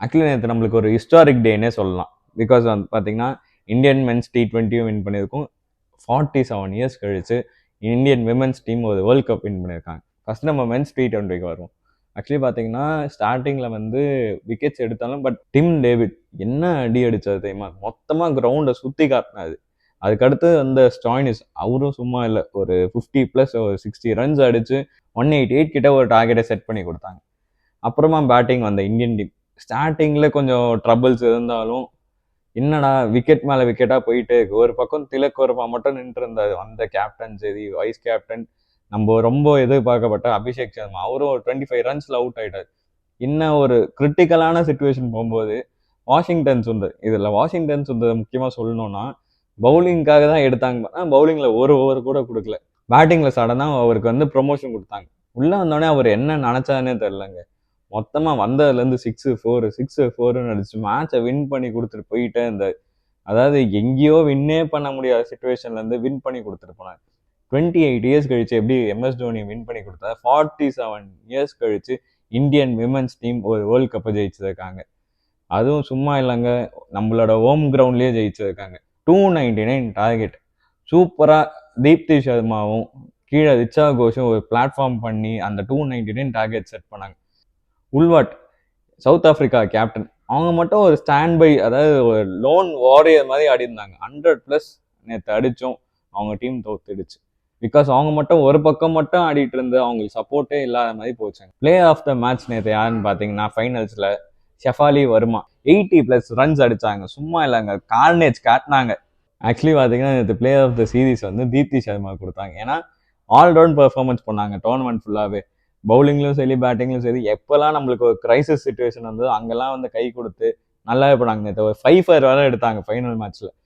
Actually நேற்று நம்மளுக்கு ஒரு ஹிஸ்டாரிக் டேனே சொல்லலாம். பிகாஸ் வந்து பார்த்தீங்கன்னா, இந்தியன் மென்ஸ் T20யும் வின் பண்ணியிருக்கோம். 47 இயர்ஸ் கழிச்சு இந்தியன் விமென்ஸ் டீம் ஒரு வேர்ல்ட் கப் வின் பண்ணியிருக்காங்க. ஃபர்ஸ்ட் நம்ம மென்ஸ் T20க்கு வருவோம். ஆக்சுவலி பார்த்தீங்கன்னா, ஸ்டார்டிங்கில் வந்து விக்கெட்ஸ் எடுத்தாலும் பட் டிம் டேவிட் என்ன அடி அடித்தது தெரியுமா? மொத்தமாக கிரவுண்டை சுற்றி காட்டினாது. அதுக்கடுத்து அந்த ஸ்டாய்னிஸ் அவரும் சும்மா இல்லை, ஒரு 50+ ஒரு 60 ரன்ஸ் அடித்து 188 கிட்ட ஒரு டார்கெட்டை செட் பண்ணி கொடுத்தாங்க. அப்புறமா பேட்டிங் வந்த இந்தியன் டீம் ஸ்டார்டிங்கில் கொஞ்சம் ட்ரபிள்ஸ் இருந்தாலும் என்னடா விக்கெட் மேலே விக்கெட்டாக போயிட்டு இருக்கு. ஒரு பக்கம் திலக் வர்மா மட்டும் நின்று இருந்தார். அந்த கேப்டன் சரி, வைஸ் கேப்டன் நம்ம ரொம்ப எதிர்பார்க்கப்பட்ட அபிஷேக் சர்மா அவரும் ஒரு 25 ரன்ஸில் அவுட் ஆகிட்டார். இன்னும் ஒரு கிரிட்டிக்கலான சுச்சுவேஷன் போகும்போது வாஷிங்டன் சுந்தர், இதில் வாஷிங்டன் சுந்தர் முக்கியமாக சொல்லணும்னா பவுலிங்காக தான் எடுத்தாங்க. பவுலிங்கில் ஒரு ஓவர் கூட கொடுக்கல. பேட்டிங்கில் சடனாக அவருக்கு வந்து ப்ரொமோஷன் கொடுத்தாங்க. உள்ளே வந்தோடனே அவர் என்ன நினச்சானே தெரிலங்க. மொத்தமாக வந்ததுலேருந்து 6-4 அடிச்சு மேட்சை வின் பண்ணி கொடுத்துட்டு போயிட்டே இருந்தார். அதாவது எங்கேயோ வின்னே பண்ண முடியாத சுச்சுவேஷன்லேருந்து வின் பண்ணி கொடுத்துட்டு போனார். 28 இயர்ஸ் கழிச்சு எப்படி MS தோனி வின் பண்ணி கொடுத்தாரு, 47 இயர்ஸ் கழிச்சு இந்தியன் விமென்ஸ் டீம் ஒரு வேர்ல்ட் கப்பை ஜெயிச்சிருக்காங்க. அதுவும் சும்மா இல்லைங்க, நம்மளோட ஹோம் கிரவுண்ட்லேயே ஜெயிச்சிருக்காங்க. 299 டார்கெட். சூப்பராக தீப்தி சர்மாவும் கீழே ரிச்சா கோஷும் ஒரு பிளாட்ஃபார்ம் பண்ணி அந்த 299 டார்கெட் செட் பண்ணாங்க. உல்வாட் சவுத் ஆப்பிரிக்கா கேப்டன், அவங்க மட்டும் ஒரு ஸ்டாண்ட் பை, அதாவது ஒரு லோன் வாரியர் மாதிரி ஆடி இருந்தாங்க. 100+ நேற்று அடித்தோம், அவங்க டீம் தோத்துடுச்சு. பிகாஸ் அவங்க மட்டும் ஒரு பக்கம் மட்டும் ஆடிட்டு இருந்து அவங்களுக்கு சப்போர்ட்டே இல்லாத மாதிரி போச்சாங்க. பிளே ஆஃப் த மேட்ச் நேற்று யாருன்னு பார்த்தீங்கன்னா ஃபைனல்ஸில் ஷெஃபாலி வர்மா 80+ ரன்ஸ் அடித்தாங்க. சும்மா இல்லைங்க, கார்னேஜ் காட்டினாங்க. ஆக்சுவலி பார்த்தீங்கன்னா நேற்று பிளே ஆஃப் த சீரீஸ் வந்து தீப்தி சர்மா கொடுத்தாங்க. ஏன்னா ஆல்ரவுண்ட் பெர்ஃபார்மன்ஸ் பண்ணாங்க டோர்னமெண்ட் ஃபுல்லாகவே. பவுலிங்லையும் சரி பேட்டிங்லையும் சரி, எப்போல்லாம் நம்மளுக்கு ஒரு கிரைசிஸ் சுச்சுவேஷன் வந்தது அங்கெல்லாம் வந்து கை கொடுத்து நல்லாவே போனாங்க. நேற்று ஒரு 5-4 வரை எடுத்தாங்க ஃபைனல் மேட்ச்சில்.